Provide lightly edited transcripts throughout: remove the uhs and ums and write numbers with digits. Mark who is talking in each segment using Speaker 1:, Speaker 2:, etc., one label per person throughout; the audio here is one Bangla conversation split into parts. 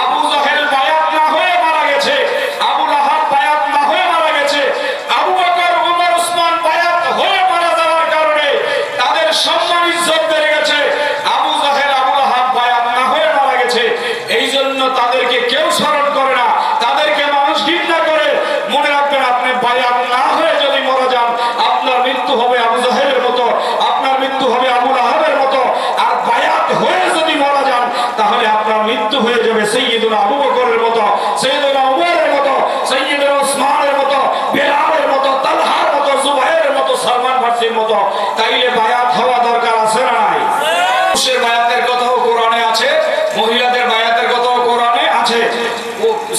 Speaker 1: আবু জাহেল বায়াত না হয়ে মারা গেছে, আবু লাহাব বায়াত না হয়ে মারা গেছে, আবু বকর ওমর ওসমান বায়াত হয়ে মারা যাওয়ার কারণে তাদের সম্মান ইজ্জত বেড়ে গেছে। আবু জাহেল আবু লাহাব বায়াত না হয়ে মারা গেছে, এই জন্য তাদেরকে কেউ স্মরণ করে না, তাদেরকে মানুষ ঘৃণা করে। মনে রাখবেন, আপনি বায়াত না হয়ে যদি মারা যান, আপনার মৃত্যু হবে আবু জাহেলের মতো, আপনার মৃত্যু হবে আবু লাহাবের মতো। আর বায়াত হয়ে যদি মারা যান, তাহলে আপনার মৃত্যু হয়ে যাবে সাইয়্যিদুনা আবু বকরের মতো, সাইয়্যিদুনা উমরের মতো, সাইয়্যিদুনা ওসমানের মতো, বেলালের মতো, তালহার মতো, জুবাইরের মতো, সালমান ফারসির মতো। তাইলে বায়াত হওয়া দরকার আছে না নাই? পুরুষের বায়াতের কথাও কোরআনে আছে, মহিলাদের বায়াতের কথাও কোরআনে আছে।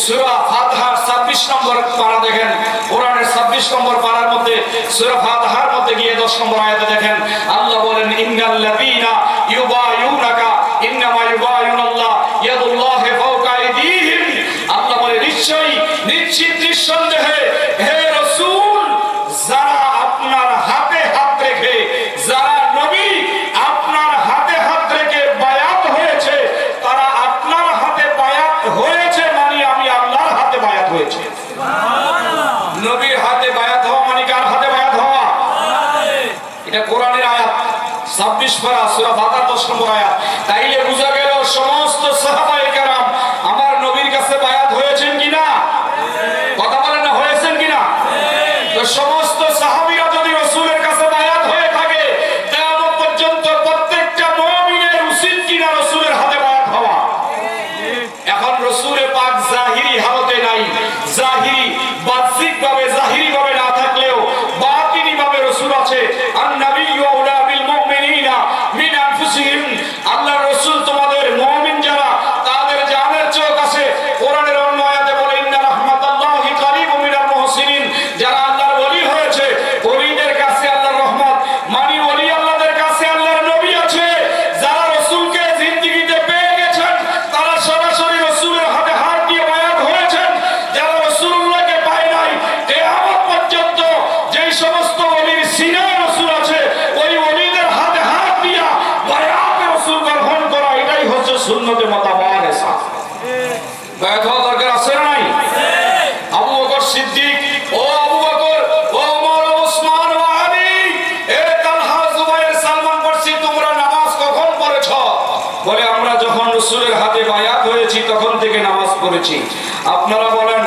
Speaker 1: সূরা ফাতিহার 26 নম্বর পারা দেখেন, কোরআনের 26 নম্বর পারার মধ্যে সূরা ফাতিহার মধ্যে গিয়ে 10 নম্বর আয়াতে দেখেন, আল্লাহ বলেন ইন্নাল্লাযীনা ইউবায়ুনাকা ইন্নামা ইউবায়ুনাল্লাহ ইয়াদুল্লাহি ফাওকা আইদিহিম। আল্লাহ বলে নিশ্চয়ই, নিশ্চিত, নিঃসন্দেহে হে রাসূল, যারা আপনার হাতে হাত রেখে, যারা নবী আপনার হাতে হাত রেখে বায়াত হয়েছে, তারা আপনার হাতে বায়াত হয়েছে মানে আমি আল্লাহর হাতে বায়াত হয়েছে। নবীর হাতে বায়াত হওয়া মানে কার হাতে বায়াত হওয়া? এটা কোরআনের আয়াত, 26 পারা সূরা ফাতিহা 10 নম্বর আয়াত। তাইলে বুঝা গেল সমস্ত সাহাবায়ে কেরাম আমার নবীর কাছে বায়াত হয়েছেন কিনা? কথা বলেন না, হয়েছেন কিনা? তো সমস্ত সাহাবীরা যদি রাসূলের কাছে বায়াত হয়ে থাকে, কিয়ামত পর্যন্ত প্রত্যেকটা মুমিনের উচিত কিনা রাসূলের হাতে বায়াত হওয়া? এখন রাসূল পাক জাহিরি হালতে নাই, জাহিরি বাহ্যিক ভাবে, জাহিরি ভাবে না থাকলেও বাতিনি ভাবে রাসূল আছে। আন-নাবিয়্যু আউলা বিল মুমিনিনা মিন আনফুসিহিম। আল্লাহর রাসূল তোমাদের মুমিন যারা, তাদের জানের চেয়ে কাছে। কোরআনের অন্য আয়াতে বলে ইন্না রাহমাতাল্লাহি কারীবুম মিনাল মুহসিনিন। যারা আল্লাহর ওলি হয়েছে, ওলিদের কাছে আল্লাহর রহমত, মানে ওলি আল্লাহদের কাছে আল্লাহর নবী আছে। যারা রাসূলকে জিন্দেগিতে পেয়ে গেছেন, তারা সরাসরি রাসূলের হাতে হাত দিয়ে বায়াত হয়েছেন। যারা রাসূলুল্লাহকে পায় নাই, কিয়ামত পর্যন্ত যেই সমস্ত ওলির সিনায় রাসূল আছে, ওই ওলিদের হাতে হাত দিয়া বায়াত রাসূল গ্রহণ করা, এটাই হচ্ছে সুন্নতে মুতাওয়ারিসা। বায়াত হওয়া দরকার আছে না নাই? আবু বকর সিদ্দিক, ও আবু বকর, ও ওমর, ও ওসমান, ও আলী, এ তালহা, জুবাইর, সালমান ফারসি, তোমরা নামাজ কখন পড়েছ? বলে আমরা যখন রাসূলের হাতে বায়াত হয়েছি তখন থেকে নামাজ পড়েছি। আপনারা বলেন,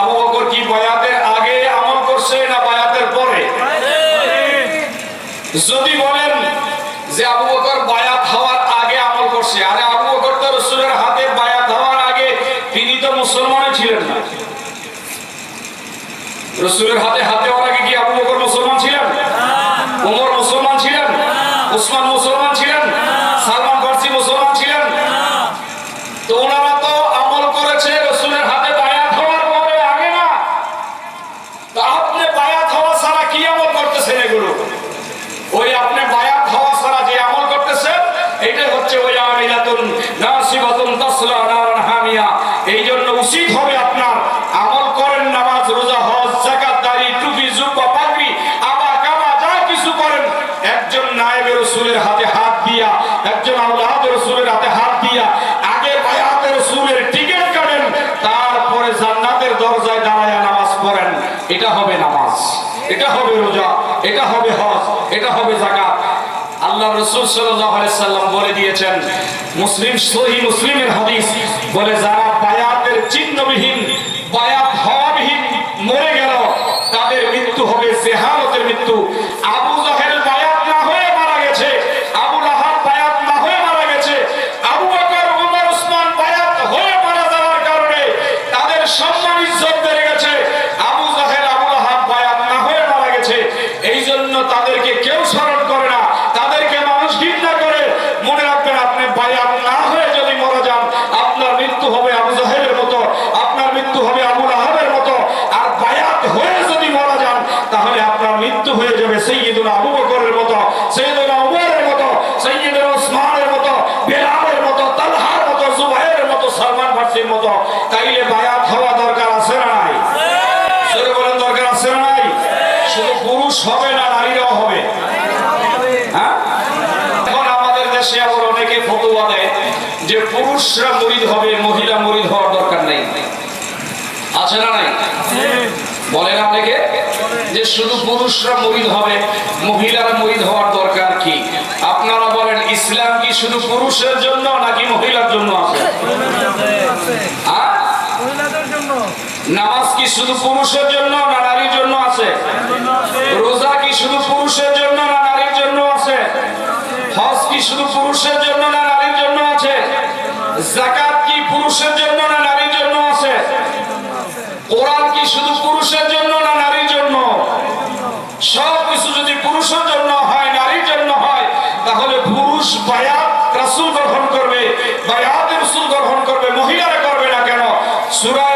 Speaker 1: আবু বকর কি বায়াতের আগে আমল করছে না বায়াতের পরে? যদি বলেন যে আবু বকর বায়াত হওয়ার আগে আমল করছে, আরে আবু বকর তো রাসূলের হাতে বায়াত হওয়ার আগে তিনি তো মুসলমানই ছিলেন না। রাসূলের হাতে হাত দেওয়ার আগে কি আবু বকর মুসলমান ছিলেন? ওমর মুসলমান ছিলেন? ওসমান মুসলমান ছিলেন? সালমান ফারসি মুসলমান ছিলেন? তো ওনারা তো আমল করেছে রাসূলের হাতে বায়াত হওয়ার পরে, আগে না। তো আপনি বায়াত হওয়া ছাড়া কি আমল করতেছেন এগুলো? ওই আপনি বায়াত হওয়া ছাড়া যে আমল করতেছেন, এটাই হচ্ছে ওই আমিলাতুন নাসিবাতুন তাসলা নারান হামিয়া। এই জন্য উচিত হবে আপনার আমল করেন, নামাজ, রোজা, হজ, যাকাত, দাড়ি, টুপি, জুব্বা, পাগড়ি, আবা কাবা যা কিছু করেন, একজন নায়েবে রাসূলের হাতে হাত দিয়া, একজন আওলাদে রাসূলের হাতে হাত দিয়া আগে বায়াতে রাসূলের টিকেট কাটেন, তারপরে জান্নাতের দরজায় দাঁড়ায় নামাজ পড়েন। এটা হবে নামাজ, এটা হবে রোজা, এটা হবে হজ, এটা হবে যাকাত। আল্লাহ রাসূল সাল্লাল্লাহু আলাইহি সাল্লাম বলে দিয়েছেন, মুসলিম, সহিহ মুসলিমের হাদিস, বলে যারা বায়াতের চিহ্নবিহীন, বায়াত হওয়াবিহীন মরে গেল, তাদের মৃত্যু হবে জেহালতের মৃত্যু। আবু জাহেল বায়াত না হয়ে মারা গেছে, আবু লাহাব বায়াত না হয়ে মারা গেছে, আবু বকর, ওমর, ওসমান বায়াত হয়ে মারা যাওয়ার কারণে তাদের সম্মান ইজ্জত বেড়ে গেছে। আবু জাহেল আবু লাহাব বায়াত না হয়ে মারা গেছে, এই জন্য তাদেরকে কেউ স্মরণ করে না, তাদেরকে মানুষ ঘৃণা করে। মনে রাখবেন, আপনি বায়াত না হয়ে যদি মারা যান, আপনার মৃত্যু হবে আবু জাহেলের মতো, আপনার মৃত্যু হবে আবু লাহাবের মতো। আর বায়াত হয়ে যদি মারা যান, তাহলে আপনার মৃত্যু হয়ে যাবে সাইয়্যিদুনা আবু বকরের মতো, সাইয়্যিদুনা উমরের মতো, সাইয়্যিদুনা ওসমানের মতো, বেলালের মতো, তালহার মতো, জুবাইরের মতো, সালমান ফারসির মতো। তাইলে বায়াত হওয়া দরকার আছে না নাই? জোরে বলেন, দরকার আছে না নাই? শুধু পুরুষ হবে না, নারীরাও হবে। হ্যাঁ, এখন আমাদের দেশে আবার অনেকে ফতোয়া দেয় যে পুরুষরা মুরিদ হবে, মহিলা মুরিদ আছে না নাই? বলেন আপনাকে যে শুধু পুরুষরা মুরিদ হবে, মহিলারা মুরিদ হওয়ার দরকার কি? আপনারা বলেন ইসলাম কি শুধু পুরুষের জন্য নাকি মহিলার জন্য আছে? নামাজ কি শুধু পুরুষের জন্য না নারীর জন্য আছে? রোজা কি শুধু পুরুষের জন্য না নারীর জন্য আছে? হজ কি শুধু পুরুষের জন্য না নারীর জন্য আছে? যাকাত কি পুরুষের জন্য না নারীর জন্য আছে? কোরআন কি শুধু পুরুষের জন্য না নারীর জন্য? সব কিছু যদি পুরুষের জন্য হয়, নারীর জন্য হয়, তাহলে পুরুষ বায়াত রাসূল গ্রহণ করবে, বায়াত রাসূল গ্রহণ করবে, মহিলারা করবে না কেন? সূরা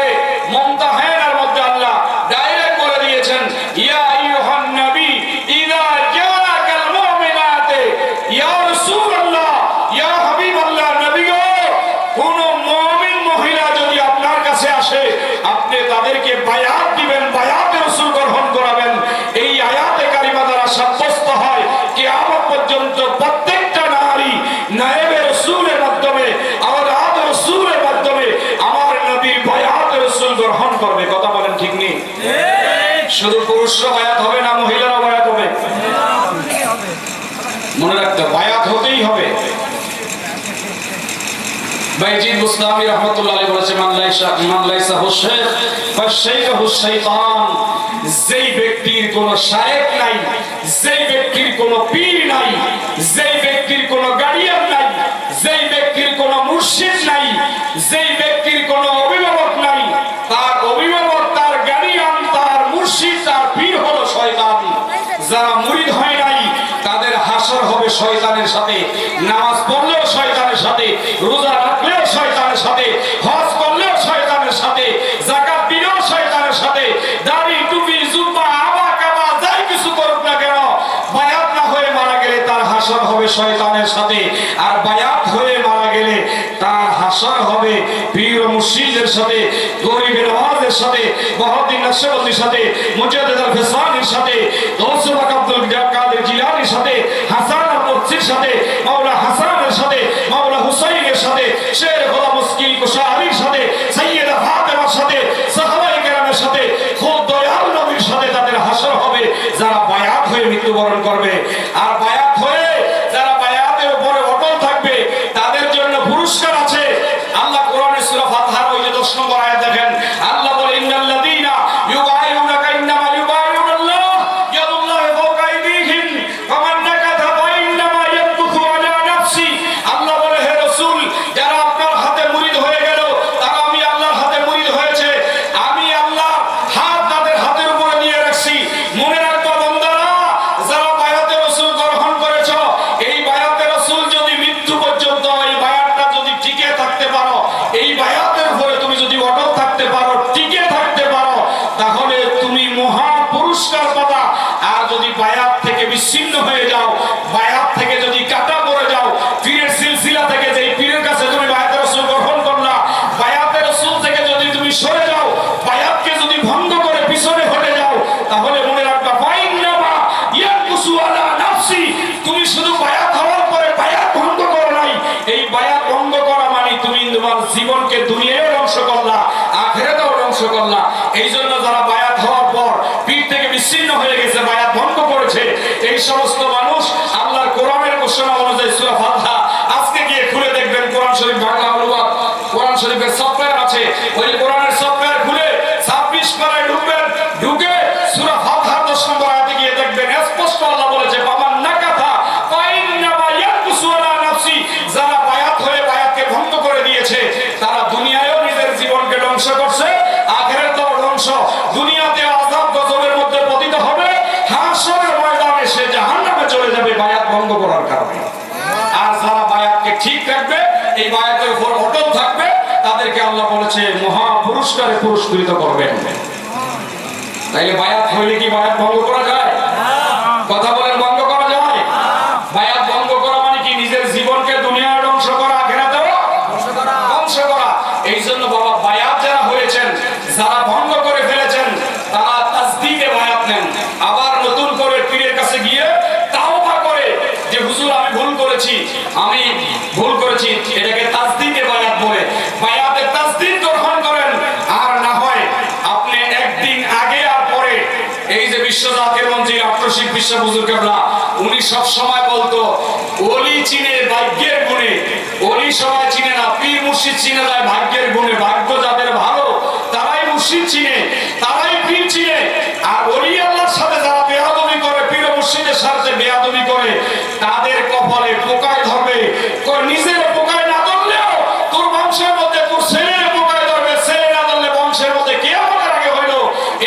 Speaker 1: মুমতাহানার মধ্যে আল্লাহ ডাইরেক্ট বলে দিয়েছেন, ইয়া আইয়ুহান নবী ইযা জাআকাল মুমিনাতে, ইয়া রাসূলুল্লাহ, ইয়া হাবিবাল্লাহ, নবী গো, কোন মুমিন মহিলা যদি আপনার কাছে আসে, আপনি তাদেরকে বায়াত দিবেন, বায়াত রাসূল গ্রহণ করাবেন। এই আয়াতে কারিমা দ্বারা সাব্যস্ত হয় কিয়ামত পর্যন্ত প্রত্যেকটা নারী নায়েবে রাসূলের মাধ্যমে, আওলাদ রাসূলের মাধ্যমে আমার নবীর বায়াত রাসূল গ্রহণ করবে। কথা বলেন ঠিক নেই? শুধু পুরুষরা বায়াত হবে না, মহিলারা বায়াত হবে? মনে রাখতে বায়াত হতেই হবে। বাইজিদ বুস্তামি রাহমাতুল্লাহ আলাইহি বলেছে, মান লাইসা হুশাইখ ফাশাইখু শাইতান। যেই ব্যক্তির কোনো শায়েখ নাই, যেই ব্যক্তির কোনো পীর নাই, যেই ব্যক্তির কোনো গার্ডিয়ান নাই, যেই ব্যক্তির কোনো মুর্শিদ নাই, যেই ব্যক্তির কোনো অভিভাবক নাই, তার অভিভাবক, তার গার্ডিয়ান, তার মুর্শিদ, তার পীর হলো শয়তান। যারা মুরিদ হয় নাই তাদের হাসর হবে শয়তানের সাথে। নামাজ পড়লেও শয়তানের সাথে, রোজা রাখলেও শয়তানের সাথে, হজ করলেও শয়তানের সাথে, যাকাত দিলেও শয়তানের সাথে, দাড়ি টুপি জুব্বা আবা কাবা যাই কিছু করুক না কেন, বায়াত না হয়ে মারা গেলে তার হাসর হবে শয়তানের সাথে। আর বায়াত হয়ে মারা গেলে তার হাসর হবে পীর ও মুর্শিদের সাথে, গরিবের নওয়াজের সাথে, বহাউদ্দিন নকশবন্দির সাথে, মুজাদ্দিদ আল ফিসানির সাথে, গৌসুল পাক আব্দুল কাদের জিলানীর সাথে, হাসান আল মুফতির সাথে, মাওলা হাসানের সাথে, মাওলা হুসাইনের সাথে, শের গোলাম মুস্কিল কুশারির সাথে, সাইয়্যিদা ফাতেমার সাথে, সাহাবায়ে কেরামের সাথে, খুদ দয়াল নবীর সাথে তাদের হাসর হবে যারা বায়াত হয়ে মৃত্যুবরণ করবে। আর বায়াত হয়ে যারা বায়াতের উপরে অটল থাকবে তাদের জন্য পুরস্কার আছে। আল্লাহ কোরআনের সূরা ফাতহার ওই যে 10 নম্বর আয়াত দেখেন, আল্লাহ বলে, ইন্নাল্লাযীনা ইউবাইউনাকা ইন্নামা ইউবাইউনাল্লাহ ইয়াদুল্লাহি ফাওকা আইদিহিম ফামান নাকাথা ফাইন্নামা ইয়ানকুথু আলা নাফসি। আল্লাহ বলে, হে রাসূল, যারা আপনার হাতে মুরিদ হয়ে গেল তারা আমি আল্লাহর হাতে মুরিদ হয়েছে, আমি আল্লাহ হাত তাদের হাতের উপরে নিয়ে রাখছি। মনে রাখবা বান্দারা, যারা বায়াতে রাসূল গ্রহণ করেছো, এই বায়াতে রাসূল যদি মৃত্যু পর্যন্ত, এই বায়াতটা যদি টিকে থাকতে পারো, এই বায়াতের উপরে তুমি যদি অটল থাকতে পারো, টিকে থাকতে পারো, তাহলে তুমি মহা পুরস্কার পাবা। আর যদি বায়াত থেকে বিচ্ছিন্ন হয়ে যাও, বায়াত থেকে যদি কাটা পড়ে যাও, পীরের সিলসিলা থেকে, যেই পীরের কাছে তুমি বায়াতে রাসূল গ্রহণ করলা, বায়াতে রাসূল থেকে যদি তুমি সরে যাও, বায়াতকে যদি ভঙ্গ করে পিছনে হটে যাও, তাহলে মনে রাখবা ফাইন্নামা ইয়ানকুসু আলা নাফসি। তুমি শুধু বায়াত হওয়ার পরে বায়াত ভঙ্গ করো নাই, এই বায়াত ভঙ্গ করা মানে তুমি তোমার জীবনকে দুনিয়ায় ধ্বংস করলা, আখিরাতেও ধ্বংস করলা। এই জন্য যারা বায়াত হওয়ার পর পীর থেকে বিচ্ছিন্ন হয়ে গেছে, বায়াত ভঙ্গ করেছে, এই সমস্ত মানুষ আল্লাহর কোরআনের ঘোষণা অনুযায়ী সূরা ফাতিহা আজকে গিয়ে খুলে দেখবেন, কোরআন শরীফ বাংলা অনুবাদ, কোরআন শরীফের সফটওয়্যার আছে, ওই কোরআনের সফটওয়্যার খুলে 26 পারায় ঢুকবেন, ঢুকে সূরা ফাতিহার 10 নম্বর আয়াতে গিয়ে দেখবেন স্পষ্ট আল্লাহ বলেছে, ফামান নাকাথা ফাইন্নামা ইয়ানকুসু আলা নাফসি। যারা বায়াত হয়ে বায়াতকে ভঙ্গ করে দিয়েছে তারা দুনিয়ায়ও নিজের জীবনকে ধ্বংস করছে, আখিরাতেও ধ্বংস। দুনিয়াতে আযাব গজবের মধ্যে পতিত হবে, হাসরের ময়দানে সে জাহান্নামে চলে যাবে বায়াত ভঙ্গ করার কারণে। আর যারা বায়াতকে ঠিক রাখবে, এই বায়াতের উপর অটল থাকবে, তাদেরকে আল্লাহ বলেছে মহা পুরস্কারে পুরস্কৃত করবেন। তাইলে বায়াত হইলে কি বায়াত ভঙ্গ করা যায়? কথা বলেন, ভঙ্গ করা যায়? বায়াত ভঙ্গ করা মানে কি? নিজের জীবনকে দুনিয়ায় ধ্বংস করা, আখিরাতেও ধ্বংস করা। এই জন্য বাবা, বায়াত যারা হয়েছেন, যারা ভঙ্গ করে ফেলেছেন, তারা তাসদিকে বায়াত নেন। আবার নতুন করে পীরের কাছে গিয়ে তাওবা করে যে হুজুর আমি ভুল করেছি, আমি ভুল করেছি, এটাকে তাসদিকে বায়াত বলে বায়াতে তাসদিক গ্রহণ করেন। আর না হয় রশিদ বিশ্বাস হুজুর কেবলা উনি সব সময় বলতো ওলি চিনে ভাগ্যের গুণে, ওলি সবাই চিনে না, পীর মুর্শিদ চিনে যায় ভাগ্যের গুণে। ভাগ্য যাদের ভালো তারাই মুর্শিদ চিনে, তারাই পীর চিনে। আর ওলি আল্লাহর সাথে যারা বেয়াদবি করে, পীর মুর্শিদের সাথে বেয়াদবি করে, তাদের কপালে পোকায় ধরবে। নিজের পোকায় না ধরলেও তোর বংশের মধ্যে তোর ছেলের পোকায় ধরবে, ছেলে না ধরলে বংশের মধ্যে কিয়ামতের আগে হইলো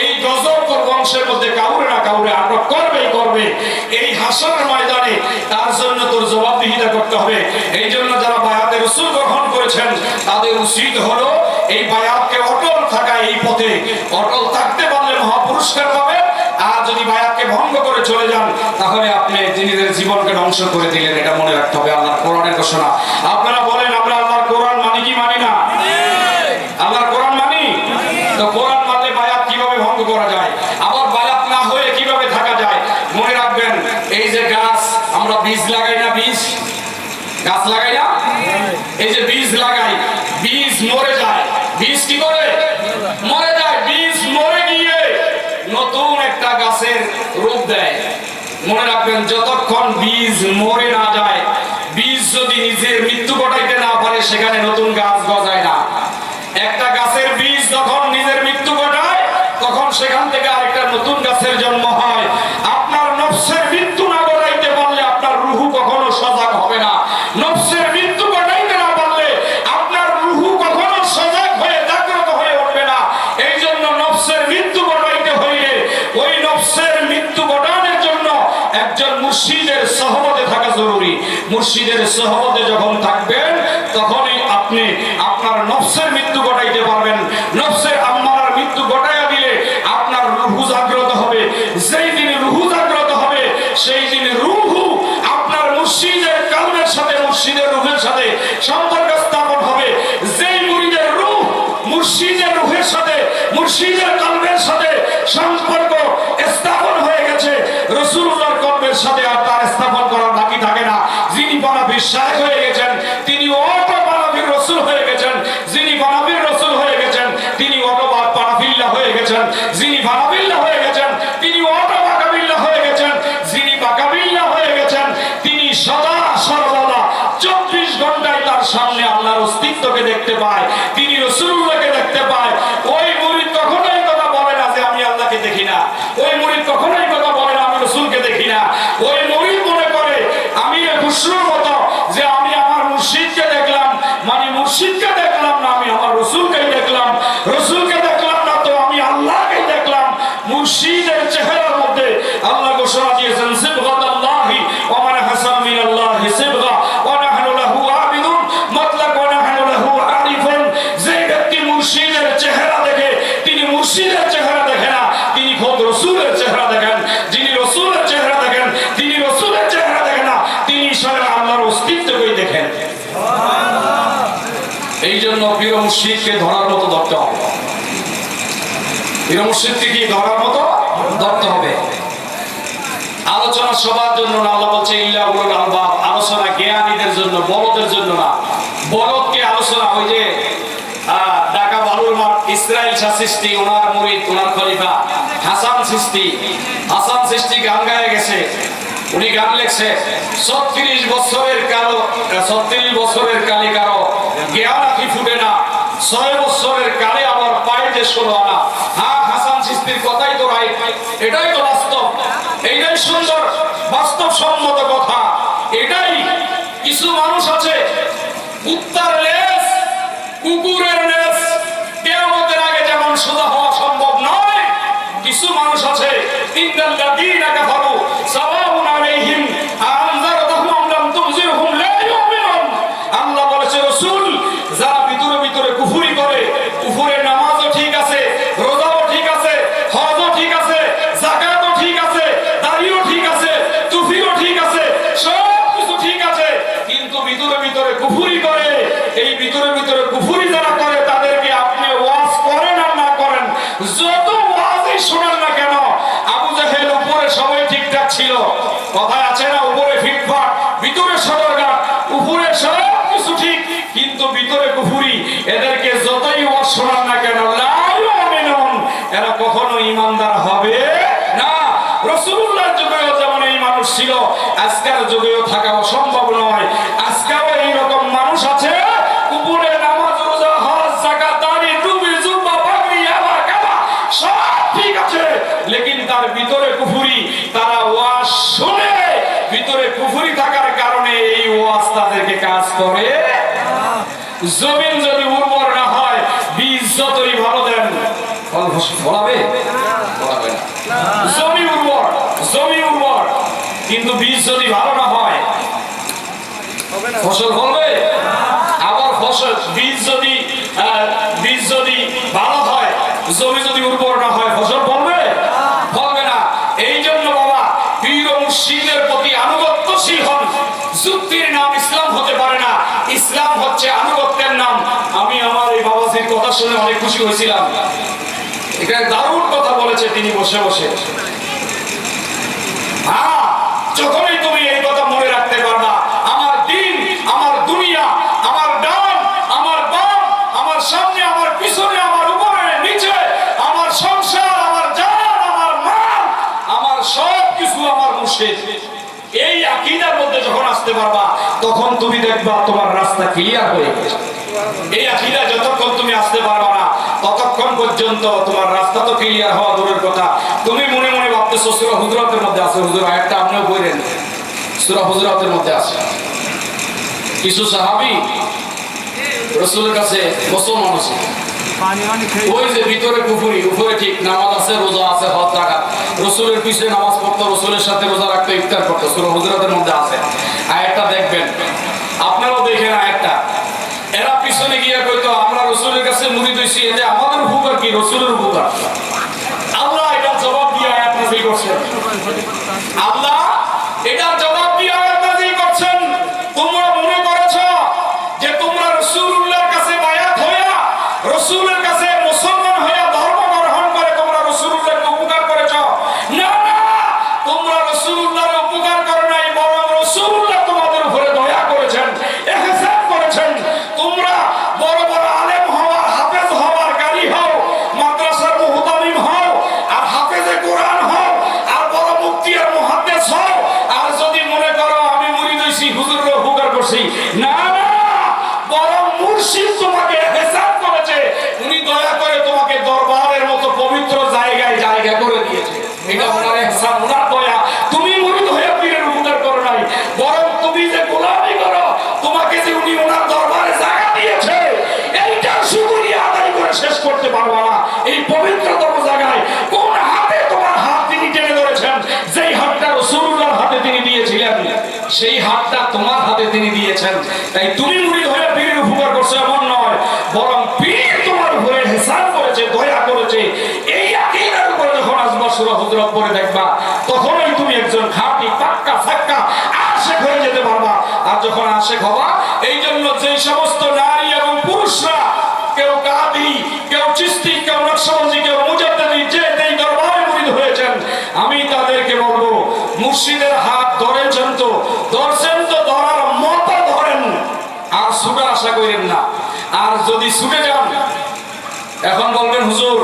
Speaker 1: এই গজব তোর বংশের মধ্যে কাউরে না কাউরে আটক করবেই করবে। এই হাসরের ময়দানে তার জন্য তোর জবাবদিহিতা করতে হবে। এই জন্য যারা বায়াতে রাসূল গ্রহণ করেছেন তাদের উচিত হলো এই বায়াতকে অটল থাকা, এই পথে অটল থাকতে পারলে মহাপুরস্কার পাবে। আর যদি বায়াতকে ভঙ্গ করে চলে যান তাহলে আপনি নিজেদের জীবনকে ধ্বংস করে দিলেন, এটা মনে রাখতে হবে। আল্লাহর কোরআনের ঘোষণা। আপনারা বলেন আমরা আল্লাহর কোরআন মানি কি মানি না? আল্লাহর কোরআন মানি। তো কোরআন মানলে বায়াত কিভাবে ভঙ্গ করা যায়, আবার বায়াত না হয়ে কিভাবে থাকা যায়? মনে রাখবেন, এই যে গাছ আমরা বীজ লাগাই না, বীজ গাছ লাগাই না, এই যে বীজ লাগাই, বীজ মরে যায়। বীজ কি করে মরে যায়? বীজ মরে গিয়ে নতুন একটা গাছের রূপ দেয়। মনে রাখবেন, যতক্ষণ বীজ মরে না যায়, বীজ যদি নিজের মৃত্যু ঘটাইতে না পারে, সেখানে নতুন গাছ গজায় না। একটা গাছের বীজ যখন নিজের মৃত্যু ঘটায় তখন সেখান থেকে আরেকটা নতুন গাছের জন্ম হয়। আপনার নফসের মৃত্যু না ঘটাইতে পারলে আপনার রূহ কখনো সজাগ হবে না। নফসের মৃত্যু ঘটাইতে না পারলে আপনার রূহ কখনো সজাগ হয়ে জাগ্রত হয়ে উঠবে না। এই জন্য নফসের মৃত্যু ঘটাইতে হইলে ওই নফসের মৃত্যু ঘটানোর জন্য একজন মুর্শিদের সহবতে থাকা জরুরি। মুর্শিদের সহবতে যখন থাকবেন তখনই আপনি আপনার নফসের মৃত্যু ঘটাইতে পারবেন। নফসের আম্মারার মৃত্যু ঘটাইয়া দিলে আপনার রূহ জাগ্রত হবে। যেই দিন রূহ জাগ্রত হবে সেই দিন রূহ আপনার মুর্শিদের কালবের সাথে, মুর্শিদের রূহের সাথে সম্পর্ক স্থাপন হবে। যেই মুরিদের রূহ মুর্শিদের রূহের সাথে, মুর্শিদের কালবের সাথে সম্পর্ক স্থাপন হয়ে গেছে, রাসূলুল্লাহর কলবের সাথে আর তার স্থাপন করার বাকি থাকে না। যিনি পানাফির শায়েখ হয়ে গেছেন তিনি অটো পানাফির রাসূল হয়ে গেছেন। যিনি পানাফির রাসূল হয়ে গেছেন তিনি অটো পানাফিল্লাহ হয়ে গেছেন। যিনি পানাফিল্লাহ হয়ে গেছেন তিনি অটো বাকাবিল্লাহ হয়ে গেছেন। যিনি বাকাবিল্লাহ হয়ে গেছেন তিনি সদা সর্বদা 24 ঘন্টায় তার সামনে আল্লাহর অস্তিত্বকে দেখতে পায়, তিনি রাসূলুল্লাহকে দেখতে পায়। ওই মুরিদ কখনোই কথা বলে না যে আমি আল্লাহকে দেখি না। ওই মুরিদ কখনোই কথা বলে না আমি রাসূলকে দেখি না। ওই মুরিদ মনে করে আমি খুশরুর মতো যে আমি আমার মুর্শিদকে দেখলাম, মানে মুর্শিদকে দেখলাম না, আমি আমার রাসূলকেই দেখলাম। রাসূলকে দেখলাম না তো আমি আল্লাহকেই দেখলাম। মুর্শিদের চেহারার মধ্যে আল্লাহ ঘোষণা দিয়েছেন সিবগাতুল্লাহি ওয়া মান হাসান মিনাল্লাহি সিবগা ওয়া নাহনু লাহু আবিদুন মাতলাক ওয়া নাহনু লাহু আরিফুন। যে ব্যক্তি মুর্শিদের চেহারা দেখে তিনি মুর্শিদের চেহারা দেখে না, তিনি খোদ রাসূলের চেহারা দেখেন। যিনি রাসূলের চেহারা দেখেন তিনি রাসূলের চেহারা দেখেন না, তিনি স্বয়ং আল্লাহর অস্তিত্বকেই দেখেন। এই জন্য পীর মুর্শিদকে ধরার মতো ধরতে হবে। পীর মুর্শিদকে কি ধরার মতো ধরতে হবে। আলোচনা সবার জন্য না, আল্লাহ বলছে ইল্লা উলুল আলবাব। আলোচনা জ্ঞানীদের জন্য, বলদের জন্য না। বলদকে আলোচনা ওই যে ঢাকা বালুর মাঠ ইসরাইল শাহ চিশতি, ওনার মুরিদ, ওনার খলিফা হাসান চিশতি। হাসান চিশতি গান গায়ে গেছে, উনি গান লেখছে 36 বছরের কালে কারো জ্ঞান আঁখি ফুটে না, 6 বছরের কালে আবার পায়ে যে 16 আনা। হ্যাঁ, হাসান চিশতির কথাই তো রাইট, এটাই তো বাস্তব, এইটাই সুন্দর বাস্তবসম্মত কথা। এটাই কিছু মানুষ আছে কুত্তার লেজ কুকুরের লেজ, কিয়ামতের আগে যেমন সোজা হওয়া সম্ভব নয়, কিছু মানুষ আছে ইন্নাল্লাযীনা কাফারু সাওয়াউন আলাইহিম আনযারতাহুম আম লাম তুনজিরহুম লা ইউমিনুন। আল্লাহ বলেছে রাসূল যারা ভিতরে ভিতরে কুফরি করে, কুফরের নামাজও ঠিক আছে, রোজাও ঠিক আছে, হজও ঠিক আছে, যাকাতও ঠিক আছে, দাড়িও ঠিক আছে, টুপিও ঠিক আছে, সব কিছু ঠিক আছে, কিন্তু ভিতরে ভিতরে কুফরি করে। এই ভিতরে ভিতরে কুফরি যারা করে তাদেরকে আপনি ওয়াজ করেন আর না করেন, যত ওয়াজই শোনান না কেন, আবু জাহেল উপরে সবাই ঠিকঠাক ছিল, কথায় আছে না উপরে ফিটফাট ভিতরে সদরঘাট, উপরে সব কিছু ঠিক কিন্তু ভিতরে কুফরি। এদেরকে যতই ওয়াজ শোনান না কেন লা ইউমিনুন, এরা কখনো ঈমানদার হবে না। রাসূলুল্লাহর যুগে মানুষ ছিল, আজকের যুগেও থাকা অসম্ভব নয়। আজকেও এইরকম মানুষ আছে, উপরে নামাজ রোজা হজ যাকাত দাড়ি টুপি জুব্বা পাগড়ি আবা কাবা সব ঠিক আছে, লেকিন তার ভিতরে কুফরি। তারা ওয়াজ শুনে ভিতরে কুফরি থাকার কারণে এই ওয়াজ তাদেরকে কাজ করে। জমিন যদি উর্বর না হয়, বীজ যতই ভালো দেন ফল ফলাবে না। জমি উর্বর কিন্তু বীজ যদি ভালো না হয় ফসল ফলবে। আবার ফসল বীজ যদি ভালো হয়, জমি যদি উর্বর না হয়, ফসল ফলবে না। এই জন্য বাবা, পীর ও মুর্শিদের প্রতি আনুগত্যশীল হন। যুক্তির নাম ইসলাম হতে পারে না, ইসলাম হচ্ছে আনুগত্যের নাম। আমি আমার এই বাবাজির কথা শুনে অনেক খুশি হয়েছিলাম। এখানে দারুণ কথা বলেছে তিনি বসে বসে। হ্যাঁ, যখনই তুমি এই কথা মনে রাখতে পারবা, আমার দিন, আমার দুনিয়া, আমার ডান, আমার বাম, আমার সামনে, আমার পিছনে, আমার উপরে নিচে, আমার সংসার, আমার জান, আমার মাল, আমার সব কিছু আমার মুর্শিদ। এই আকীদার মধ্যে যখন আসতে পারবা, তখন তুমি দেখবা তোমার রাস্তা ক্লিয়ার হয়ে গেছে। এই আকীদা যতক্ষণ তুমি আসতে পারবা না, ততক্ষণ পর্যন্ত তোমার রাস্তা তো ক্লিয়ার হওয়া দূরের কথা। তুমি মনে মনে ভাবতেছো সূরা হুজুরাতের মধ্যে আছে, হুজুর আয়াতটা আপনিও পড়েন, সূরা হুজুরাতের মধ্যে আছে। কিছু সাহাবী রাসূলের কাছে মুসলমান আছে, ওই যে ভিতরে কুফরি, উপরে ঠিক নামাজ আছে, রোজা আছে, হজ যাকাত, রাসূলের পিছনে নামাজ পড়তো, রাসূলের সাথে রোজা রাখতো, ইফতার করতো। সূরা হুজুরাতের মধ্যে আছে, আয়াতটা দেখবেন, আপনারাও দেখেন আয়াতটা। এরা পিছনে গিয়ে কইতো আমরা রাসূলের কাছে মুরিদ হইছি, এতে আমাদের উপকার কি, রাসূলের উপকার। আল্লাহ এটার জবাব দিয়ে আয়াত নাযিল করছেন। আল্লাহ এটার জবাব দিয়ে আয়াত নাযিল করছেন। তোমরা মনে করেছো যে তোমরা রাসূলুল্লাহর কাছে বায়াত হইয়া, রাসূলের কাছে মুসলমান হইয়া ধর্ম গ্রহণ করে তোমরা রাসূলুল্লাহকে উপকার করেছো। না না, তোমরা রাসূলুল্লাহর উপকার করো নাই, বরং রাসূলুল্লাহ তোমাদের উপরে দয়া করেছেন, ইহসান করেছেন। তোমরা বড় বড় আলেম হওয়া, হাফেজ হওয়ার কারি হও, মাদ্রাসার মুহতামিম হও, আর হাফেজে কোরআন হও, আর বড় মুফতি আর মুহাদ্দিস হও, আর যদি মনে করো আমি মুরিদ হইছি, হুজুরের উপকার করছি, না না, বরং মুর্শিদ তোমাকে ইহসান করেছে। উনি দয়া করে তোমাকে দরবারের মতো পবিত্র জায়গায় জায়গা করে দিয়েছে। এটা ওনার ইহসান, ওনার দয়া। তুমি মুরিদ হয়ে পীরের উপকার করো নাই, বরং তুমি যে গোলামি করো, তোমাকে যে উনি ওনার দরবারে জায়গা দিয়েছে, এইটার শুকরিয়া আদায় করে শেষ করতে পারবা না। এই পবিত্রতম জায়গায় কোন হাতে তোমার হাত তিনি টেনে ধরেছেন, যেই হাতটা রাসূলুল্লাহর হাতে তিনি দিয়েছিলেন, সেই হাতটা তোমার হাতে তিনি দিয়েছেন। তাই তুমি মুরিদ হয়ে পীরের উপকার করছো এমন নয়, বরং পীর তোমার উপরে ইহসান করেছে, দয়া করেছে। এই আকীদার উপরে যখন আসবা, সূরা হুজুরাত পড়ে দেখবা, তখনই তুমি একজন খাঁটি পাক্কা ফাক্কা আশিক হয়ে যেতে পারবা। আর যখন আশিক হবা, এই জন্য যে সমস্ত নারী এবং পুরুষরা, কেউ কাদি, কেউ চিশতি, কেউ নকশবন্দি, কেউ মুজাদ্দিদি, যে এই দরবারে মুরিদ হয়েছেন, আমি তাদেরকে বলবো, মুর্শিদের হাত ধরেছেন তো ধরছেন, তো ধরার মতো ধরেন, আর ছুটার আশা করেন না। আর যদি ছুটে যান, এখন বলবেন হুজুর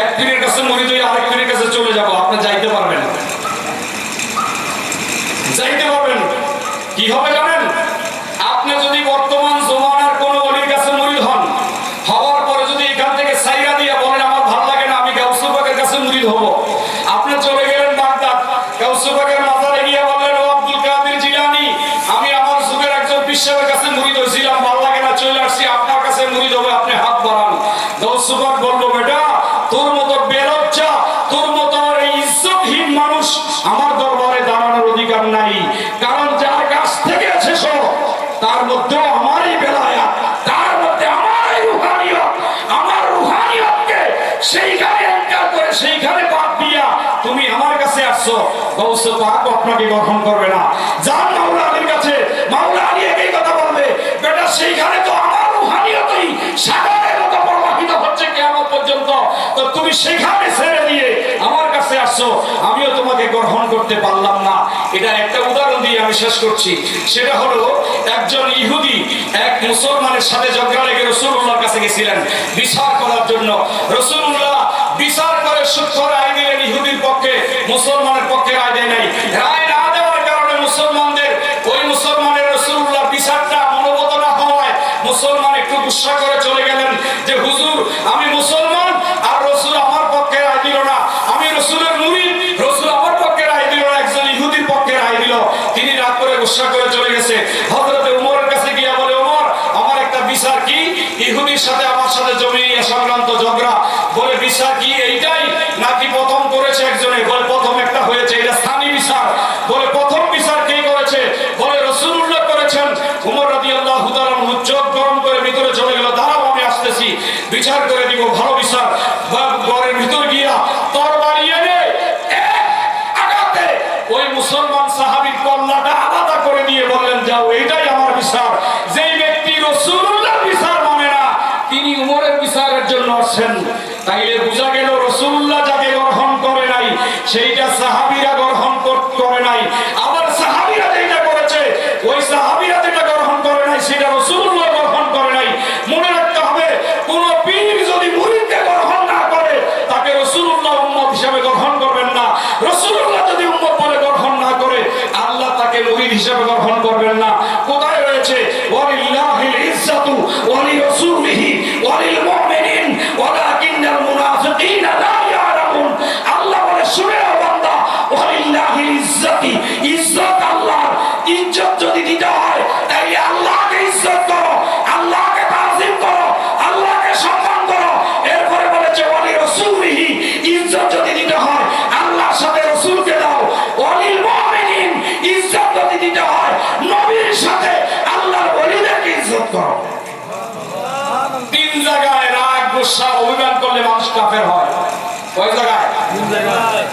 Speaker 1: এক পীরের কাছে মুরিদ হয়ে আরেক পীরের কাছে চলে যাব, আপনি যাইতে পারবেন না। কি হবে জানেন? আপনি যদি বর্তমান জমানার কোন ওলির কাছে মুরিদ হন, হওয়ার পরে যদি এখান থেকে সাইরা দিয়ে বলেন আমার ভালো লাগে না, আমি গাউসুল পাকের কাছে মুরিদ হব, আপনি চলে গেলেন বাগদাদ, গাউসুল পাকের মাজারে গিয়ে বললেন ও আব্দুল কাদের জিলানী, আমি আমার যুগের একজন বিশ্বের কাছে মুরিদ হয়েছিলাম, ভালো লাগে না, চলে আসছি, আপনার কাছে মুরিদ হবে, আপনি হাত বাড়ান। গাউসুল পাক বলবো বেটা, তোর মতো বেলজ্জা, তোর মতো এই ইজ্জতহীন মানুষ আমার দরবারে দাঁড়ানোর অধিকার নাই। কারণ যার কাছ থেকে এসেছো তার মধ্যে আমারই বেলায়া, তার মধ্যে আমারই রুহানিয়ত, আমার রুহানিয়তকে সেইখানে এনকার করে সেইখানে বাদ দিয়া তুমি আমার কাছে আসছো, গাউস পাক আপনাকে গ্রহণ করবে না। যান মাওলা আলীর কাছে, মাওলা আলী একই কথা বলবে, বেটা সেইখানে তো আমার রুহানিয়তই সাগরের মতো প্রবাহিত হচ্ছে কিয়ামত পর্যন্ত, তো তুমি সেখানে ছেড়ে দিয়ে আমার কাছে আসছো, আমিও তোমাকে গ্রহণ করতে পারলাম না। এটা একটা উদাহরণ দিয়ে আমি শেষ করছি। সেটা হলো একজন ইহুদি এক মুসলমানের সাথে ঝগড়া লেগে রাসূলুল্লাহর কাছে গেছিলেন বিচার করার জন্য। রাসূলুল্লাহ বিচার করে সূক্ষ্ম রায় দিলেন ইহুদির পক্ষে, মুসলমানের পক্ষে রায় দেয় নাই। রায় না দেওয়ার করে দিব, ভালো বিচার। ঘরের ভিতর গিয়া তরবারি এনে আঘাতে ওই মুসলমান সাহাবীর কল্লাটা আলাদা করে দিয়ে বললেন, যাও, এটাই আমার বিচার। যেই ব্যক্তি রাসূলুল্লাহর বিচার মানে না, তিনি উমরের বিচারের জন্য আসছেন। তাইলে বোঝা গেল রাসূলুল্লাহ যাকে গ্রহণ করে নাই সেইটা সাহাবীরা গ্রহণ করে নাই, আবার সাহাবীরা যেটা করেছে ওই সাহাবীরা যেটা গ্রহণ করে নাই সেটা রাসূলুল্লাহ গ্রহণ করে নাই। মনে রাখতে হবে, কোন পীর যদি মুরিদকে গ্রহণ না করে তাকে রাসূলুল্লাহ উম্মত হিসেবে গ্রহণ করবেন না। রাসূলুল্লাহ যদি উম্মত বলে গ্রহণ না করে আল্লাহ তাকে মুরিদ হিসেবে গ্রহণ করবেন না। কোথায় রয়েছে ওয়ালিল্লাহিল ইজ্জাতু ওয়া লিরাসূলিহি ওয়া লিল মুমিনিন ওয়ালাকিন্নাল মুনাফিকিনা লা ইয়ালামুন। আল্লাহ বলে, শুনে নাও বান্দা, ওয়ালিল্লাহিল ইজ্জাতি, ইজ্জত আল্লাহর। ইজ্জত যদি দিতে হয় তাহলে আল্লাহকে ইজ্জত করো, আল্লাহকে তাজিম করো, আল্লাহকে সম্মান করো। এরপরে বলেছে ওয়া লিরাসূলিহি, ইজ্জত যদি দিতে হয় আল্লাহর সাথে রাসূলকে দাও। ওয়া লিল মুমিনিন, ইজ্জত যদি দিতে হয় নবীর সাথে আল্লাহর ওলিদেরকে ইজ্জত করো। তিন জায়গায় রাগ, গুসা, অভিমান করলে মানুষ কাফের হয়। কয় জায়গায়?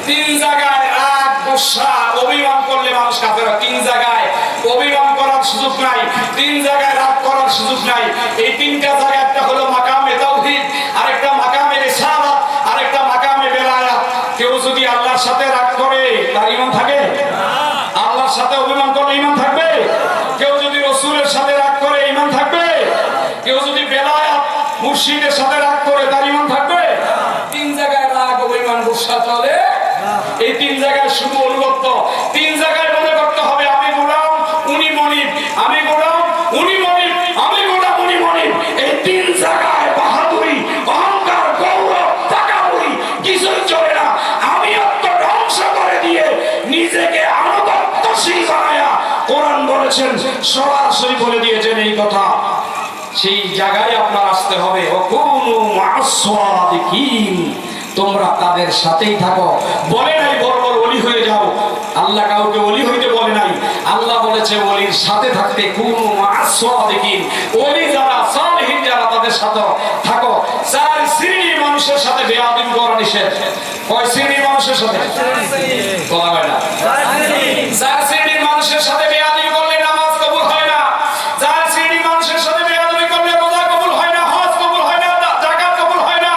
Speaker 1: তিন জায়গায় রাগ, গুসা, অভিমান করলে মানুষ কাফের হয়। তিন জায়গায় অভিমান করার সুযোগ নাই, তিন জায়গায় রাগ করার সুযোগ নাই। এই তিনটা জায়গা, একটা হলো মাকামে তাওহীদ, আরেকটা মাকামে রিসালাত, আরেকটা মাকামে বেলায়াত। কেউ যদি আল্লাহর সাথে রাগ করে তার ঈমান থাকে? আল্লাহর সাথে অভিমান করলে ঈমান থাকবে? কেউ যদি রাসূলের সাথে রাগ করে ঈমান থাকবে? কেউ যদি বেলায়াত মুর্শিদের সাথে রাগ করে তার ঈমান থাকবে? তিন জায়গায় রাগ, অভিমান, গুসা চলে। এই তিন জায়গায় শুধু অনুগত্য। তিন জায়গায় মনে করতে হবে আমি গোলাম, উনি মনিব, আমি গোলাম, উনি মনিব, আমি গোলাম, উনি মনিব। এই তিন জায়গায় বাহাদুরি, অহংকার, গৌরব, তাকাবুরি কিছুই চলে না। আমি আত্ম ধ্বংস করে দিয়ে নিজেকে আনুগত্যশীল বানায়া কোরআন বলেছেন, সরাসরি বলে দিয়েছেন এই কথা। সেই জায়গায় আপনার আসতে হবে। ওয়াকুনু মা'আস সাদিকিন, তোমরা তাদের সাথেই থাকো। বলে নাই বড় ওলি হয়ে যাও, আল্লাহ কাউকে ওলি হইতে বলে নাই। আল্লাহ বলেছে ওলির সাথে থাকতে, কুনু মা'আস সাদিকিন, ওলি যারা, সালিহিন যারা, তাদের সাথে থাকো। চার শ্রেণীর মানুষের সাথে বেয়াদবি করা নিষেধ। কয় শ্রেণীর মানুষের সাথে? বলা হয় না। চার শ্রেণীর মানুষের সাথে বেয়াদবি করলে নামাজ কবুল হয় না। চার শ্রেণীর মানুষের সাথে বেয়াদবি করলে রোজা কবুল হয় না, হজ কবুল হয় না, যাকাত কবুল হয় না।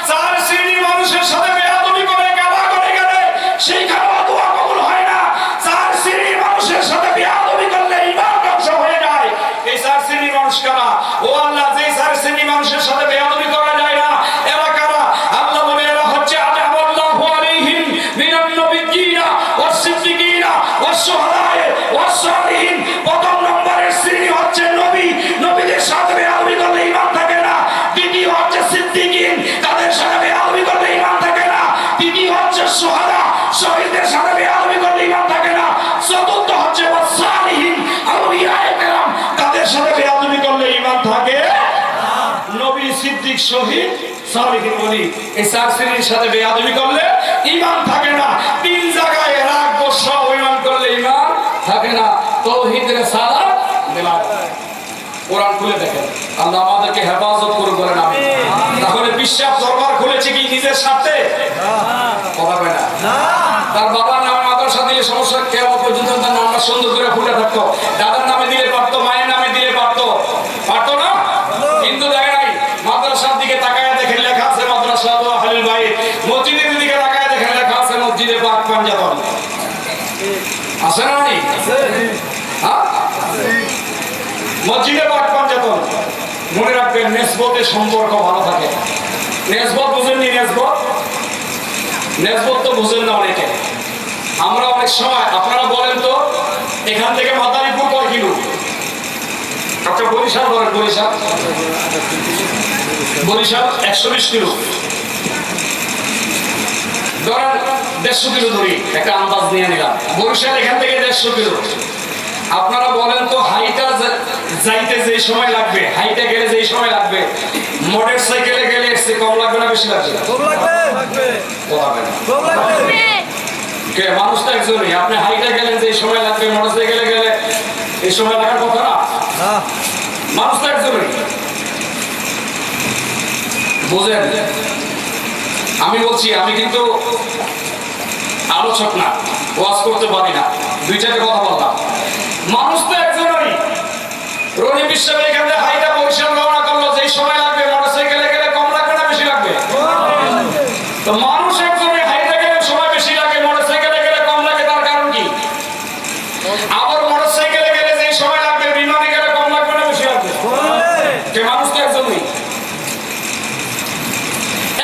Speaker 1: চার শ্রেণীর মানুষের সাথে বেয়াদবি করে কাবা করে গেলে সেইখানেও দোয়া কবুল হয় না। চার শ্রেণীর মানুষের সাথে বেয়াদবি করলে ঈমান ধ্বংস হয়ে যায়। এই চার শ্রেণীর মানুষ কারা? ও আল্লাহ, যে চার শ্রেণীর মানুষের সাথে বেয়াদবি করা যায় না এরা কারা? আল্লাহ বলে, এরা হচ্ছে আল্লাহু আলাইহিম মিনান নবিয়্যিনা ওয়াস সিদ্দিকিনা ওয়াস শুহাদায়ে ওয়াস সালিহিন। প্রথম নম্বরের শ্রেণী হচ্ছে নবী, নবীদের সাথে বেয়াদবি করলে ঈমান থাকে না। দ্বিতীয় হচ্ছে সিদ্দিকিন, তাদের সাথে বেয়াদবি করলে ঈমান থাকে না। তৃতীয় হচ্ছে শুহাদা, শহীদদের সাথে বেয়াদবি করলে ঈমান থাকে না। চতুর্থ হচ্ছে ওয়াস সালিহিন, আউলিয়ায়ে কেরাম, তাদের সাথে বেয়াদবি করলে ঈমান থাকে না। নবী, সিদ্দিক, শহীদ, সালিহিন, ওলি, এই চার শ্রেণীর সাথে বেয়াদবি করলে ঈমান থাকে না। তিন জায়গায় রাগ, গোসা, অভিমান করলে ঈমান থাকে না। তাওহীদ, রিসালাত, বেলায়াত। কোরআন খুলে দেখেন, আল্লাহ আমাদেরকে হেফাজত করুন, বলেন আমিন। তাহলে বিশ্বাস দরবার খুলেছে কি নিজের সাথে? কথা বলে না। তার বাবার নামে মাদ্রাসা দিলে সমস্যা, কিয়ামত পর্যন্ত তার নামটা সুন্দর করে ফুটে থাকতো। দাদার নামে দিলে পারতো, মায়ের নামে দিলে পারতো, পারতো না? কিন্তু দেখে নাই, মাদ্রাসার দিকে তাকায় দেখেন লেখা আছে মাদ্রাসা আহলুল বাইত। মসজিদের দিকে তাকায় দেখেন লেখা আছে মসজিদে পাক পাঞ্জাতন। আছে না? নাই? হ্যাঁ, মসজিদে পাক পাঞ্জাতন। মনে রাখবেন, নেসবতের সম্পর্ক ভালো থাকে। নেসবত বুঝেননি? নেসবত, নেসবত তো বুঝেন না অনেকে। আমরা অনেক সময়, আপনারা বলেন তো এখান থেকে মাদারীপুর কয় কিলো? আচ্ছা, বরিশাল ধরেন, বরিশাল 120 কিলো ধরেন, 150 কিলো ধরি, একটা আন্দাজ নিয়ে নিলাম। বরিশাল এখান থেকে 150 কিলো। আপনারা বলেন তো হাইটা যাইতে যে সময় লাগবে, হাইটা গেলে যে সময় লাগবে, মোটর সাইকেলে গেলে এসে কম লাগবে না বেশি লাগবে? কম লাগবে। কে মানুষ তো একজনই। আপনি হাইটা গেলেন যে সময় লাগবে, মোটর সাইকেলে গেলে এই সময় লাগার কথা না। মানুষ তো একজনই। বুঝেন, আমি বলছি, আমি কিন্তু আলোচক না, ওয়াজ করতে পারি না, দুই চারটে কথা বললাম। মানুষ তো একজনই। রনি বিশ্বের এখানে হাইটা বরিশাল রওনা করলো, যেই সময় লাগবে মোটরসাইকেলে গেলে কম লাগবে না বেশি লাগবে? তো মানুষ একজনই, হাইটা গেলে সময় বেশি লাগে, মোটরসাইকেলে গেলে কম লাগে, তার কারণ কি? আবার মোটরসাইকেলে গেলে যেই সময় লাগবে বিমানে গেলে কম লাগবে না বেশি লাগবে? যে মানুষ তো একজনই।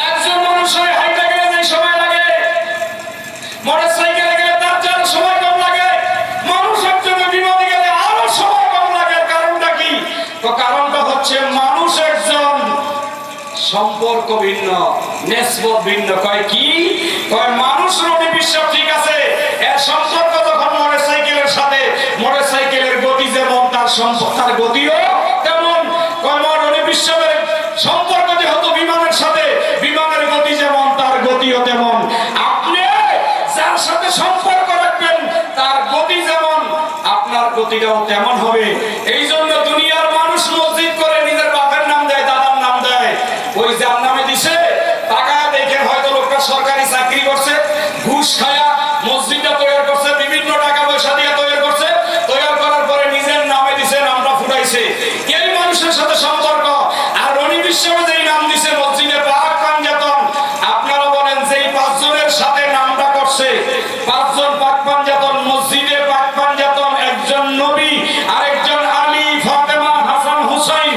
Speaker 1: একজন মানুষ হয় হাইটা গেলে যেই সময় লাগে, মোটরসাইকেলে গেলে তার যার সময় কম লাগে, মানুষ একজন বিমানে গেলে আরো সময় কম লাগে। কারণটা কি? তো কারণটা হচ্ছে মানুষ একজন, সম্পর্ক ভিন্ন, নিসবত ভিন্ন। কয় কি? কয় মানুষ রবি বিশ্ব ঠিক আছে, এর সম্পর্ক যখন মোটরসাইকেলের সাথে, মোটরসাইকেলের গতি যেমন তার তার গতিও তেমন। কয় রবি বিশ্বের সম্পর্ক যেহেতু বিমানের সাথে, বিমানের গতি যেমন তার গতিও তেমন। আপনি যার সাথে সম্পর্ক রাখবেন তার গতি যেমন, আপনার গতিটাও তেমন হবে। এই জন্য দুনিয়ার মানুষ মসজিদ করে নিজের বাপের নাম দেয়, দাদার নাম দেয়। ওই যার নামে দিছে টাকা দেখে হয়তো লোকটা সরকারি চাকরি করছে, ঘুষ খায়া মসজিদটা তৈরি করছে, বিভিন্ন টাকা পয়সা দিয়ে তৈরি করছে, তৈরি করার পরে নিজের নামে দিছে, নামটা ফুটাইছে, এই মানুষের সাথে সম্পর্ক। আর রনি বিশ্বের যেই নাম দিছে মসজিদে পাক পাঞ্জাতন, আপনারা বলেন যেই পাঁচজনের সাথে নামটা করছে, পাঁচজন পাক পাঞ্জাতন, মসজিদে পাক পাঞ্জাতন, একজন নবী, আরেকজন আলী, ফাতেমা, হাসান, হুসাইন,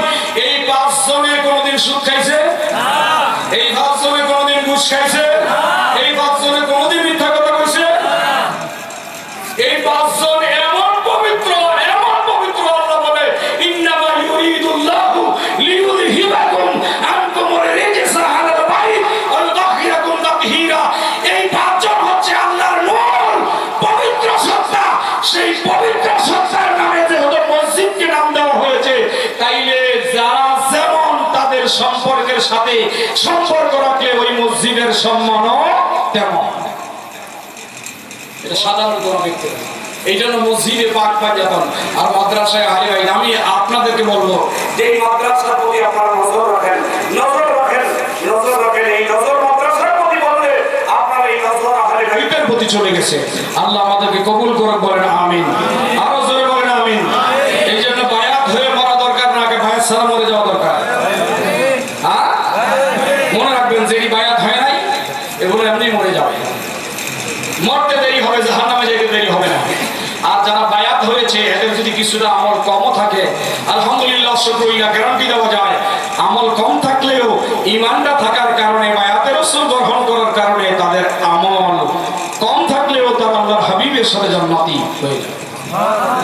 Speaker 1: এই পাঁচজনে কোনদিন সুদ খাইছে? এই পাঁচজনে কোনদিন ঘুষ খাইছে? এই পাঁচজনে কোনদিন মিথ্যা কথা কইছে? এই পাঁচজন এমন পবিত্র, এমন পবিত্র, আল্লাহ বলে ইন্নামা ইউরিদুল্লাহু লিইউযহিবাকুম আনকুমুর রিজসা আলাল বাইত ওয়া ইউতাহহিরাকুম তাতহীরা। এই পাঁচজন হচ্ছে আল্লাহর নূর, পবিত্র সত্তা। সেই পবিত্র সত্তার নামে যেহেতু মসজিদকে নাম দেওয়া হয়েছে, তাইলে যারা যেমন তাদের সম্পর্কের সাথে সম্পর্ক রাখলে ওই মসজিদের সম্মানও তেমন। এটা সাধারণ কোন ব্যক্তি। এই জন্য মসজিদে পাক পাঞ্জাতন আর মাদ্রাসায় আলে বাইত। আমি আপনাদেরকে বলবো যে এই মাদ্রাসার প্রতি আপনারা নজর রাখেন, নজর রাখেন, নজর রাখেন। এই নজর মাদ্রাসার প্রতি বললে আপনার এই নজর আলে বাইতের প্রতি চলে গেছে। আল্লাহ আমাদেরকে কবুল করে, বলেন আমিন। আরো জোরে বলেন আমিন। এই জন্য বায়াত হয়ে মরা দরকার না, আগে বায়াত ছাড়া মরে যাওয়া দরকার। হ্যাঁ, মনে রাখবেন যে বায়াত হয় নাই এগুলো এমনি মরে যাবে, মরতে দেরি হবে, জাহান্নামে যেতে দেরি হবে না। আর যারা বায়াত হয়েছে এদের যদি কিছুটা আমল কমও থাকে, আলহামদুলিল্লাহ, শুকরিয়া, গ্যারান্টি দেওয়া যায় আমল কম থাকলেও ঈমানটা থাকার কারণে, বায়াতের রাসূল গ্রহণ করার কারণে তাদের আমল কম থাকলেও তারা আল্লাহর হাবিবের সাথে জান্নাতি হয়ে যায়।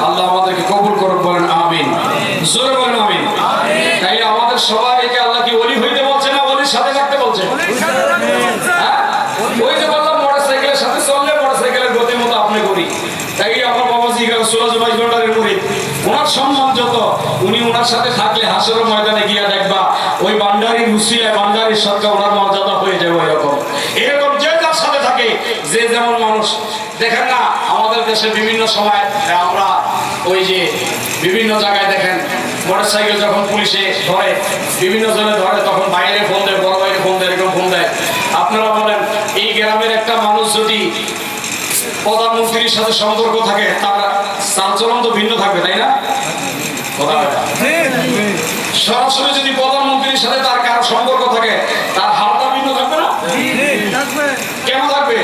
Speaker 1: আল্লাহ আমাদেরকে কবুল করুন, বলেন আমিন। জোরে বলেন আমিন। তাই আমাদের সবাইকে আল্লাহ কি ওলি হইতে বলছে না ওলির সাথে থাকতে বলছে? হ্যাঁ, ওই যে বললাম মোটরসাইকেলের সাথে চললে মোটরসাইকেলের গতির মতো আপনি করি। তাই আমার বাবাজি সুরাজ ভান্ডারের মুরিদ, ওনার সম্মান যত, উনি ওনার সাথে থাকলে হাসরের ময়দানে গিয়া দেখবা ওই ভান্ডারির মুসিলায় ভান্ডারির সরকার ওনার মর্যাদা হয়ে যাবে। এরকম যে যার সাথে থাকে, যে যেমন মানুষ। দেখেন না আমাদের দেশে বিভিন্ন সময় আমরা ওই যে বিভিন্ন জায়গায় দেখেন মোটরসাইকেল যখন পুলিশে ধরে, বিভিন্ন জনে ধরে, তখন বাইরে ফোন দেয়, বড় বাইরে ফোন দেয়, এরকম ফোন দেয়। আপনারা বলেন এই গ্রামের একটা মানুষ যদি প্রধানমন্ত্রীর সাথে সম্পর্ক থাকে, তার চালচলন তো ভিন্ন থাকবে, তাই না? সরাসরি যদি প্রধানমন্ত্রীর সাথে তার কারো সম্পর্ক থাকে, তার হালটা ভিন্ন থাকবে না? কেন থাকবে?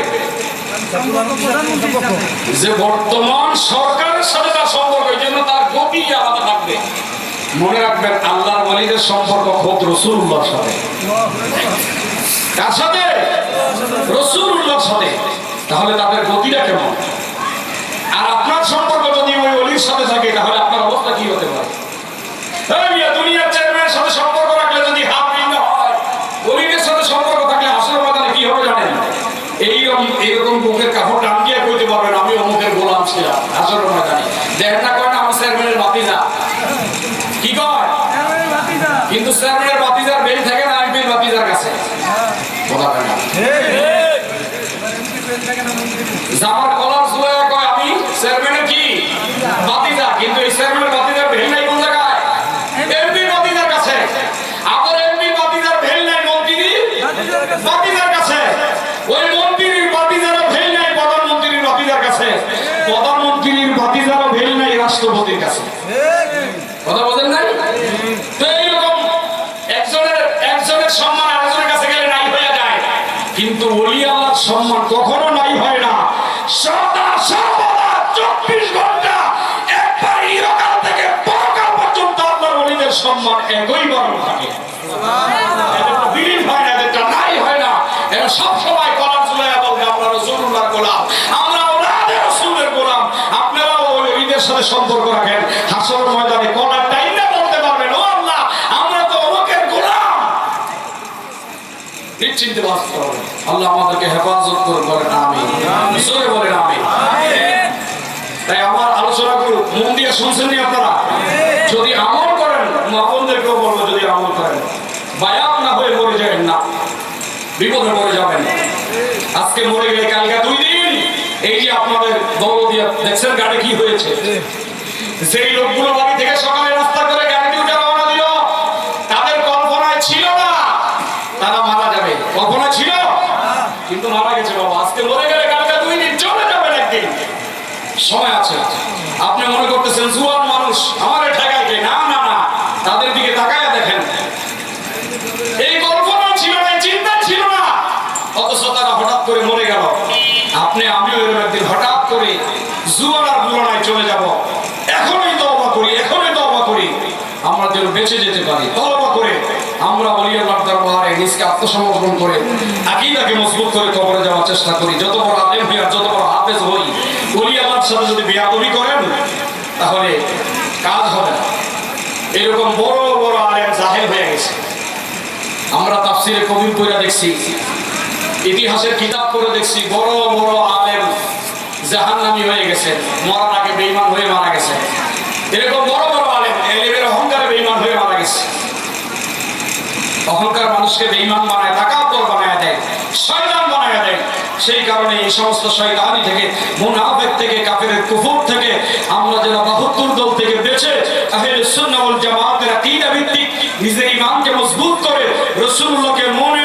Speaker 1: যে বর্তমান সরকারের সাথে তার সম্পর্ক, এই জন্য তার গতি আলাদা থাকবে। মনে রাখবেন আল্লাহর ওলিদের সম্পর্ক খোদ রাসূলুল্লাহর সাথে। কার সাথে? রাসূলুল্লাহর সাথে। তাহলে তাদের গতিটা কেমন? আর আপনার সম্পর্ক যদি ওই ওলির সাথে থাকে, তাহলে আপনার অবস্থা কি হতে পারে? দুনিয়ার চেয়ারম্যানের সাথে সম্পর্ক রাখলে যদি হাত ভিন্ন হয়, ওলিদের সাথে সম্পর্ক থাকলে হাসরের ময়দানে কি হবে জানেন? এইরকম বুকের কাপড় টান দিয়ে কইতে পারবেন আমি অমুকের গোলাম ছিলাম হাসরের ময়দানে। দেখেন না, কয় না আমি চেয়ারম্যানের ভাতিজা। কি কয়? কিন্তু চেয়ারম্যানের ভাতিজার বেল থাকে না এমপির ভাতিজার কাছে। কথা কয় না? জামার কলার ঝুলায় কয় আমি চেয়ারম্যানের কি ভাতিজা, কিন্তু এই চেয়ারম্যানের ভাতিজার বেল নাই কোন জায়গায়? এমপি ভাতিজার কাছে। আবার এমপি ভাতিজার বেল নাই মন্ত্রী ইজ্জত সম্মান কখনো নাই হয় না, সদা সর্বদা 24 ঘন্টা একবার ইহকাল থেকে পরকাল পর্যন্ত আল্লাহর ওলিদের সম্মান একই বরং থাকে। এটা বিলীন হয় না, এটা নাই হয় না, এটা সব সময় কলার চুলায় বলবে আমরা রাসূলুল্লাহর গোলাম, আমরা ওলাদে রাসূলের গোলাম। আপনারা ওই ঈদের সাথে সম্পর্ক রাখেন, হাসরের ময়দানে কলার টাইমটা বলতে পারবেন ও আল্লাহ আমরা তো লোকের গোলাম। নিশ্চিন্তে বাঁচতে হবে। আল্লাহ আমাদেরকে হেফাজত করে বলেন আমিন, জোরে বলেন আমিন। তাই আমার আলোচনাগুলো মন দিয়ে শুনছেন নি আপনারা? যদি আমল করেন, আপনাদেরকেও বলবো যদি আমল করেন, বায়াত না হয়ে মরে যাবেন না, বিপদে পড়ে যাবেন। আজকে মরে গেলে কালকে 2 দিন। এই যে আপনাদের দৌলতিয়া দেখছেন গাড়ি কি হয়েছে, যেই লোকগুলো বাড়ি থেকে সকালে রাস্তা করে গাড়িতে উঠে রওনা দিল, তাদের কল্পনায় ছিল না তারা মারা যাবে, কল্পনা ছিল কিন্তু মারা গেছে। বাবা আজকে মরে গেলে কালকে 2 দিন, চলে যাবেন একদিন, সময় আছে। আপনি মনে করতেছেন জুয়ান মানুষ আমার ঠেকাইতে, না না না, তাদের দিকে তাকায় দেখেন, এই কল্পনা ছিল না, চিন্তা ছিল না, অথচ তারা হঠাৎ করে মরে গেল। আপনি আমিও এরকম একদিন হঠাৎ করে জুয়ার বুলানায় চলে যাব। এখনই তওবা করি, এখনই তওবা করি, আমরা যেন বেঁচে যেতে পারি। তওবা করে আমরা ওলি আল্লাহর দরবারে নিজকে আত্মসমর্পণ করে আকীদাকে মজবুত করে কবরে যাওয়ার চেষ্টা করি। যত বড় আলেম হই আর যত বড় হাফেজ হই, ওলি আল্লাহর সাথে যদি বেয়াদবি করেন তাহলে কাজ হবে না। এরকম বড় বড় আলেম জাহেল হয়ে গেছে। আমরা তাফসীরে কবির পড়া দেখছি, ইতিহাসের কিতাব পড়ে দেখছি, বড় বড় আলেম জাহান্নামী হয়ে গেছে, মরার আগে বেঈমান হয়ে মারা গেছে। এরকম বড় বড় আলেম এলেমের অহংকারে বেঈমান হয়ে মারা গেছে। অহংকার মানুষকে বেঈমান বানায়, তাকাব্বর বানায় দেয়, শয়তান বানায় দেয়। সেই কারণে এই সমস্ত শয়তানি থেকে, মুনাফিক থেকে, কাফেরের কুফর থেকে আমরা যেন 72 দল থেকে বেঁচে আহলে সুন্নাহ ওয়াল জামাতের আকীদা ভিত্তিক নিজের ঈমানকে মজবুত করে রাসূলুল্লাহকে মনে